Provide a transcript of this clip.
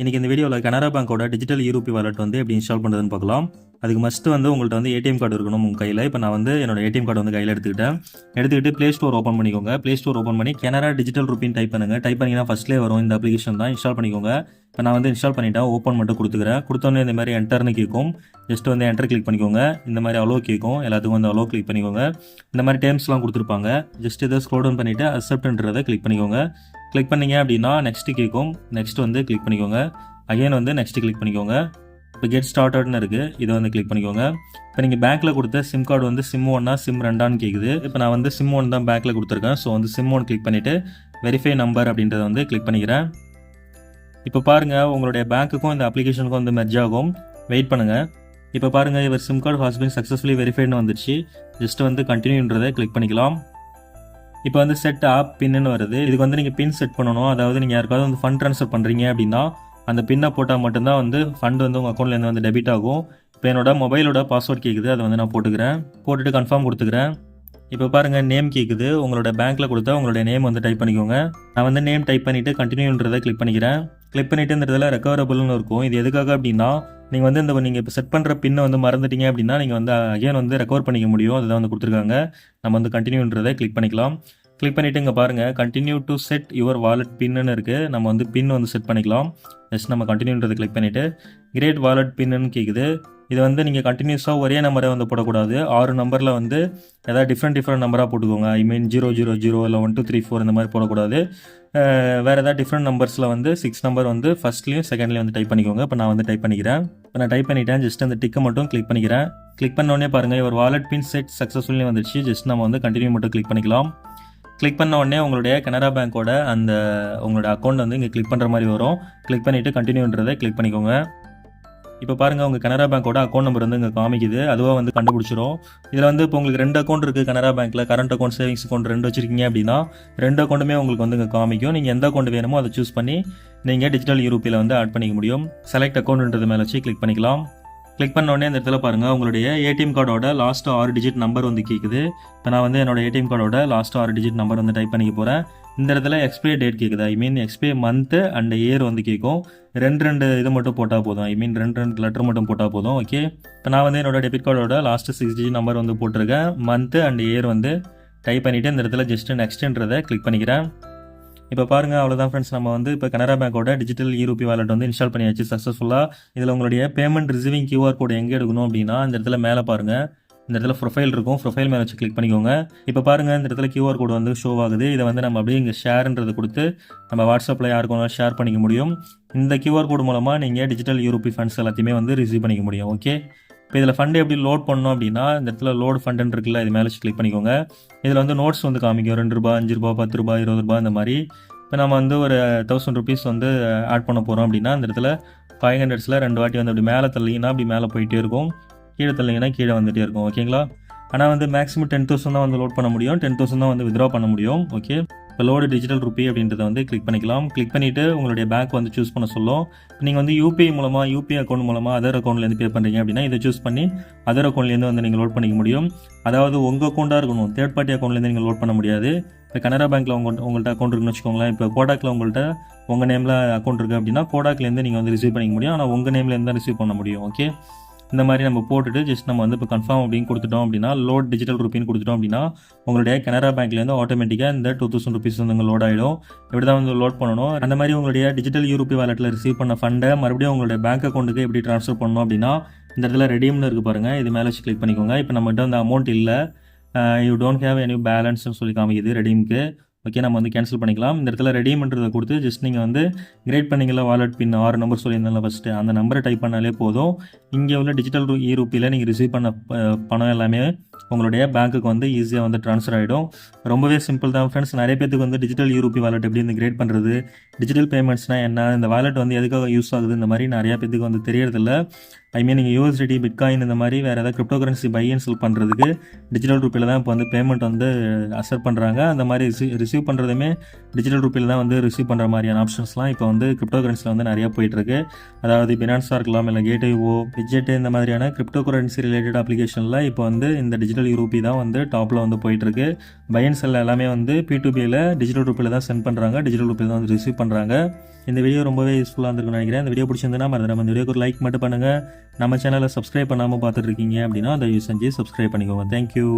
இன்றைக்கி இந்த வீடியோவில் கனரா பேங்கோட டிஜிட்டல் யூரூபி வாலெட் வந்து எப்படி இன்ஸ்டால் பண்ணுறதுன்னு பார்க்கலாம். அதுக்கு மஸ்ட்டு வந்து உங்கள்கிட்ட வந்து ஏடிஎம் கார்டு இருக்கணும் உங்கள் கையில். இப்போ நான் வந்து என்னோட ஏடிஎம் கார்டு வந்து கையில் எடுத்துக்கிட்டு ப்ளே ஸ்டோர் ஓப்பன் பண்ணிக்கோங்க. ப்ளே ஸ்டோர் ஓப்பன் பண்ணி கனரா டிஜிட்டல் ரூபின்னு டைப் பண்ணுங்கள். டைப் பண்ணிங்கன்னா ஃபஸ்ட்லேயே வரும் இந்த அப்ளிகேஷன் தான். இன்ஸ்டால் பண்ணிக்கோங்க. இப்போ நான் வந்து இன்ஸ்டால் பண்ணிவிட்டேன். ஓப்பன் மட்டும் கொடுத்துக்கிறேன். கொடுத்தோன்னே இந்த மாதிரி என்டர்னு கேட்கும். ஜஸ்ட் வந்து என்டர் கிளிக் பண்ணிக்கோங்க. இந்த மாதிரி அலோ கேட்கும். எல்லாத்துக்கும் வந்து அலோ கிளிக் பண்ணிக்கோங்க. இந்த மாதிரி டேர்ம்ஸ்லாம் கொடுத்துருப்பாங்க. ஜஸ்ட் இதை ஸ்க்ரோல் டவுன் பண்ணிவிட்டு அக்செப்ட்ன்றதை கிளிக் பண்ணிக்கோங்க. கிளிக் பண்ணிங்க அப்படின்னா நெக்ஸ்ட்டு கேட்கும். நெக்ஸ்ட் வந்து கிளிக் பண்ணிக்கோங்க. அகைன் வந்து நெக்ஸ்ட் கிளிக் பண்ணிக்கோங்க. இப்போ கெட் ஸ்டார்டட்னு இருக்குது, இதை வந்து கிளிக் பண்ணிக்கோங்க. இப்போ நீங்கள் பேங்க்கில் கொடுத்த சிம் கார்டு வந்து சிம் 1 சிம் 2 கேட்குது. இப்போ நான் வந்து சிம் 1 தான் பேங்க்கில் கொடுத்துருக்கேன். ஸோ வந்து சிம் 1 கிளிக் பண்ணிவிட்டு வெரிஃபை நம்பர் அப்படின்றத வந்து கிளிக் பண்ணிக்கிறேன். இப்போ பாருங்கள், உங்களுடைய பேங்க்குக்கும் இந்த அப்ளிகேஷனுக்கும் வந்து மெர்ஜ் ஆகும். வெயிட் பண்ணுங்கள். இப்போ பாருங்கள், இவர் sim card has been successfully வெரிஃபைடுன்னு வந்துடுச்சு. ஜஸ்ட் வந்து கண்டினியூன்றதை கிளிக் பண்ணிக்கலாம். இப்போ வந்து செட் ஆப் பின்னு வருது. இதுக்கு வந்து நீங்கள் பின் செட் பண்ணணும். அதாவது நீங்கள் யாருக்காவது வந்து ஃபண்ட் ட்ரான்ஸ்ஃபர் பண்ணுறீங்க அப்படின்னா அந்த பின்னை போட்டால் மட்டும்தான் வந்து ஃபண்ட் வந்து உங்கள் அக்கௌண்ட்லேருந்து வந்து டெபிட் ஆகும். இப்போ என்னோட மொபைலோட பாஸ்வேர்ட் கேட்குது, அதை வந்து நான் போட்டுட்டு கன்ஃபார்ம் கொடுத்துக்கிறேன். இப்போ பாருங்கள், நேம் கேட்குது. உங்களோட பேங்க்கில் கொடுத்தா உங்களுடைய நேம் வந்து டைப் பண்ணிக்கோங்க. நான் வந்து நேம் டைப் பண்ணிவிட்டு கண்டினியூன்றதை கிளிக் பண்ணிக்கிறேன். கிளிக் பண்ணிவிட்டு இந்த இடத்துல ரெக்கவரபிள்னு இருக்கும். இது எதுக்காக அப்படின்னா நீங்கள் வந்து நீங்கள் இப்போ செட் பண்ணுற பின்னை வந்து மறந்துட்டீங்க அப்படின்னா நீங்கள் வந்து அகைன் வந்து ரெக்கவர் பண்ணிக்க முடியும். அதுதான் வந்து கொடுத்துருக்காங்க. நம்ம வந்து கண்டினியூன்றதை கிளிக் பண்ணிக்கலாம். கிளிக் பண்ணிவிட்டு இங்கே பாருங்கள், continue to set your wallet பின்னு இருக்குது. நம்ம வந்து பின் வந்து செட் பண்ணிக்கலாம். ஜஸ்ட் நம்ம கண்டினியூன்றதை கிளிக் பண்ணிவிட்டு கிரேட் வாலெட் பின்னு கேட்குது. இது வந்து நீங்கள் கண்டினியூஸாக ஒரே நம்பரை வந்து போடக்கூடாது. 6 நம்பரில் வந்து ஏதாவது டிஃப்ரெண்ட் நம்பராக போட்டுக்கோங்க. ஐ மீன் 000 இல்லை 1 2 3 4 இந்த மாதிரி போடக்கூடாது. வேறு ஏதாவது டிஃப்ரெண்ட் நம்பர்ஸில் வந்து 6 நம்பர் வந்து ஃபஸ்ட்லேயும் செகண்ட்லேயும் வந்து டைப் பண்ணிக்கோங்க. இப்போ நான் வந்து டைப் பண்ணிக்கிறேன். இப்போ நான் டைப் பண்ணிட்டேன். ஜஸ்ட் அந்த டிக்கை மட்டும் கிளிக் பண்ணிக்கிறேன். கிளிக் பண்ணோடனே பாருங்கள், ஒரு வாலெட் பின் செட் சக்ஸஸ்ஃபுல்லி வந்துடுச்சு. ஜஸ்ட் நம்ம வந்து கண்டினியூ மட்டும் கிளிக் பண்ணிக்கலாம். கிளிக் பண்ண உடனே உங்களுடைய கனரா பேங்கோட அந்த உங்களோட அக்கௌண்ட் வந்து இங்கே கிளிக் பண்ணுற மாதிரி வரும். கிளிக் பண்ணிவிட்டு கண்டினியூன்றதை கிளிக் பண்ணிக்கோங்க. இப்போ பாருங்கள், உங்கள் கனரா பேங்கோட அக்கௌண்ட் நம்பர் வந்து இங்கே காமிக்குது. அதுவாக வந்து கண்டுபிடிச்சிரும். இதில் வந்து இப்போ உங்களுக்கு 2 அக்கௌண்ட் இருக்குது கனரா பேங்க்கில். கரண்ட் அக்கௌண்ட், சேவிங்ஸ் அக்கௌண்ட் 2 வச்சிருக்கீங்க அப்படின்னா 2 அக்கௌண்ட்டுமே உங்களுக்கு வந்து இங்கே காமிக்கும். நீங்கள் எந்த அக்கௌண்ட் வேணுமோ அதை சூஸ் பண்ணி நீங்கள் டிஜிட்டல் யூரோப்பியில் வந்து ஆட் பண்ணிக்க முடியும். செலக்ட் அக்கௌண்ட்ன்றது மேலே வச்சு கிளிக் பண்ணிக்கலாம். கிளிக் பண்ண உடனே இந்த இடத்துல பாருங்கள், உங்களுடைய ஏடிஎம் கார்டோட லாஸ்ட் 6 டிஜிட் நம்பர் வந்து கேட்குது. இப்போ நான் வந்து என்னோட ஏடிஎம் கார்டோட லாஸ்ட் 6 டிஜிட் நம்பர் வந்து டைப் பண்ணிக்க போகிறேன். இந்த இடத்துல எக்ஸ்பைரி டேட் கேட்குது. ஐ மீன் எக்ஸ்பைரி மந்த்து அண்ட் இயர் வந்து கேட்கும். 2 இது மட்டும் போட்டால் போதும். ஐ மீன் 2 லெட்டர் மட்டும் போட்டால் போதும். ஓகே, இப்போ நான் வந்து என்னோட டெபிட் கார்டோட லாஸ்ட் 6 டிஜிட் நம்பர் வந்து போட்டிருக்கேன். மந்த்து அண்ட் இயர் வந்து டைப் பண்ணிவிட்டு இந்த இடத்துல ஜஸ்ட் நெக்ஸ்ட்ன்றதை கிளிக் பண்ணிக்கிறேன். இப்போ பாருங்கள், அவ்வளோதான் ஃப்ரெண்ட்ஸ். நம்ம வந்து இப்போ கனரா பேங்கோட டிஜிட்டல் யூரோபி வாலெட் வந்து இன்ஸ்டால் பண்ணியாச்சு சக்ஸஸ்ஃபுல்லாக. இதில் உங்களுடைய பேமெண்ட் ரிசீவிங் கியூஆர் கோடு எங்கே எடுக்கணும் அப்படின்னா இந்த இடத்துல மேலே பாருங்கள், இந்த இடத்துல ப்ரொஃபைல் இருக்கும். ப்ரொஃபைல் மேலே வச்சு கிளிக் பண்ணிக்கோங்க. இப்போ பாருங்கள், இந்த இடத்துல கியூஆர் கோடு வந்து ஷோ ஆகுது. இதை வந்து நம்ம அப்படியே இங்கே ஷேர்ன்றதை கொடுத்து நம்ம வாட்ஸ்அப்பில் யாருக்கு வேணாலும் ஷேர் பண்ணிக்க முடியும். இந்த கியூஆர் கோடு மூலமாக நீங்கள் டிஜிட்டல் யூரோபி ஃபண்ட்ஸ் எல்லாத்தையுமே வந்து ரிசீவ் பண்ணிக்க முடியும். ஓகே, இப்போ இதில் ஃபண்டு எப்படி லோட் பண்ணணும் அப்படின்னா இந்த இடத்துல லோட் ஃபண்டுன்னு இருக்குல்ல, இது மேலே வச்சு கிளிக் பண்ணிக்கோங்க. இதில் வந்து நோட்ஸ் வந்து காமிக்கும். 2 ரூபா, 5 ரூபா, 10 ரூபா, 20 ரூபா இந்த மாதிரி. இப்போ நம்ம வந்து ஒரு 1000 ருபீஸ் வந்து ஆட் பண்ண போகிறோம் அப்படின்னா இந்த இடத்துல 500ஸில் 2 வாட்டி வந்து அப்படி மேலே தள்ளிங்கன்னா அப்படி மேலே போயிட்டே இருக்கும். கீழே தள்ளிங்கன்னா கீழே வந்துகிட்டே இருக்கும். ஓகேங்களா? ஆனால் வந்து மேக்ஸிமம் 10,000 தான் வந்து லோட் பண்ண முடியும். 10,000 தான் வந்து வித்ட்ரா பண்ண முடியும். ஓகே, இப்போ லோடு டிஜிட்டல் ருபி அப்படின்றத வந்து கிளிக் பண்ணிக்கலாம். கிளிக் பண்ணிவிட்டு உங்களுடைய பேங்க் வந்து சூஸ் பண்ண சொல்லும். நீங்கள் வந்து யூபிஐ அக்கௌண்ட் மூலமாக அதர் அக்கௌண்ட்லேருந்து பே பண்ணுறீங்க அப்படின்னா இதை சூஸ் பண்ணி அதர் அக்கௌண்ட்லேருந்து வந்து நீங்கள் லோட் பண்ணிக்க முடியும். அதாவது உங்கள் அக்கௌண்ட்டாக இருக்கணும், தேர்ட் பார்ட்டி அக்கௌண்ட்லேருந்து நீங்கள் லோட் பண்ண முடியாது. இப்போ கனரா பேங்க்கில் உங்கள்கிட்ட அக்கௌண்ட் இருக்குன்னு வச்சுக்கோங்களேன். இப்போ கோடாக்கில் உங்கள்கிட்ட உங்கள் நேமில் அக்கௌண்ட் இருக்குது அப்படின்னா கோடாக்லேருந்து நீங்கள் வந்து ரிசீவ் பண்ணிக்க முடியும். ஆனால் உங்கள் நேம்லேருந்து தான் ரிசீவ் பண்ண முடியும். ஓகே, இந்த மாதிரி நம்ம போட்டுட்டு ஜஸ்ட் நம்ம வந்து இப்போ கன்ஃபார்ம் அப்படின்னு கொடுத்துட்டோம் அப்படின்னா லோட் டிஜிட்டல் ருபின்னு கொடுத்துட்டோம் அப்படின்னா உங்களுடைய கனரா பேங்க்லேருந்து ஆட்டோமேட்டிக்காக இந்த 2000 ருபீஸ் வந்து உங்கள் லோட் ஆகிடும். இப்படி தான் வந்து லோட் பண்ணணும். அந்த மாதிரி உங்களுடைய டிஜிட்டல் யூரோபி வாலெட்டில் ரிசீவ் பண்ண ஃபண்டை மறுபடியும் உங்களுடைய பேங்க் அக்கௌண்ட்டுக்கு எப்படி ட்ரான்ஸ்ஃபர் பண்ணணும் அப்படின்னா இந்த இடத்துல ரெடீம்னு இருக்குது பாருங்கள், இது மேலே வச்சு கிளிக் பண்ணிக்கோங்க. இப்போ நம்மகிட்ட அந்த அமௌண்ட் இல்லை, யூ டோன்ட் ஹேவ் எனி பேலன்ஸ்னு சொல்லி காமிக்குது ரெடீமுக்கு. ஓகே, நம்ம வந்து கேன்சல் பண்ணிக்கலாம். இந்த இடத்துல ரெடீம்ன்றதை கொடுத்து ஜஸ்ட் நீங்கள் வந்து கிரியேட் பண்ணிங்களா வாலெட் பின் 6 நம்பர் சொல்லியிருந்தால ஃபஸ்ட்டு அந்த நம்பரை டைப் பண்ணாலே போதும். இங்கே உள்ள டிஜிட்டல் யூரோப்பியில் நீங்கள் ரிசீவ் பண்ண பணம் எல்லாமே உங்களுடைய பேங்க்குக்கு வந்து ஈஸியாக வந்து ட்ரான்ஸ்ஃபர் ஆகிடும். ரொம்பவே சிம்பிள் தான் ஃப்ரெண்ட்ஸ். நிறைய பேருக்கு வந்து டிஜிட்டல் யூரோப்பி வாலெட் எப்படி வந்து கிரியேட் பண்ணுறது, டிஜிட்டல் பேமெண்ட்ஸ்னால் என்ன, இந்த வாலெட் வந்து எதுக்காக யூஸ் ஆகுது, இந்த மாதிரி நிறையா பேருக்கு வந்து தெரியறதில்ல. ஐ மீன் நீங்கள் யூஎஸ்டிடி, பிட்காயின் இந்த மாதிரி வேறு ஏதாவது crypto currency by and sell பண்ணுறதுக்கு டிஜிட்டல் ரூபியில் தான் இப்போ வந்து பேமெண்ட் வந்து அக்செப்ட் பண்ணுறாங்க. அந்த மாதிரி ரிசீவ் பண்ணுறதுமே டிஜிட்டல் ரூபியில் தான் வந்து ரிசீவ் பண்ணுற மாதிரியான ஆப்ஷன்ஸ்லாம் இப்போ வந்து கிரிப்டோ கரன்சியில் வந்து நிறையா போயிட்டுருக்கு. அதாவது பினான்ஸாக இருக்கலாம், இல்லை கேட்வேஓ, விட்ஜெட் இந்த மாதிரியான கிரிப்டோ கரன்சி ரிலேட்டட் அப்ளிகேஷனில் இப்போ வந்து இந்த டிஜிட்டல் யூரோபி தான் வந்து டாப்பில் வந்து போயிட்டுருக்கு. பை அண்ட் செல் எல்லாமே வந்து P2Pயில் டிஜிட்டல் ரூபியில் தான் சென்ட் பண்ணுறாங்க, டிஜிட்டல் ரூபியில் தான் வந்து ரிசீவ் பண்ணுறாங்க. இந்த வீடியோ ரொம்பவே யூஸ்ஃபுல்லாக இருந்திருக்குன்னு நினைக்கிறேன். இந்த வீடியோ பிடிச்சிருந்ததுன்னா மறந்துடாம இந்த வீடியோக்கு ஒரு லைக் மட்டும் பண்ணுங்கள். நம்ம சேனலை சப்ஸ்கிரைப் பண்ணாமல் பார்த்துட்டு இருக்கீங்க அப்படின்னா அதை யூஸ் செஞ்சு சப்ஸ்கிரைப் பண்ணிக்கோங்க. தேங்க்யூ.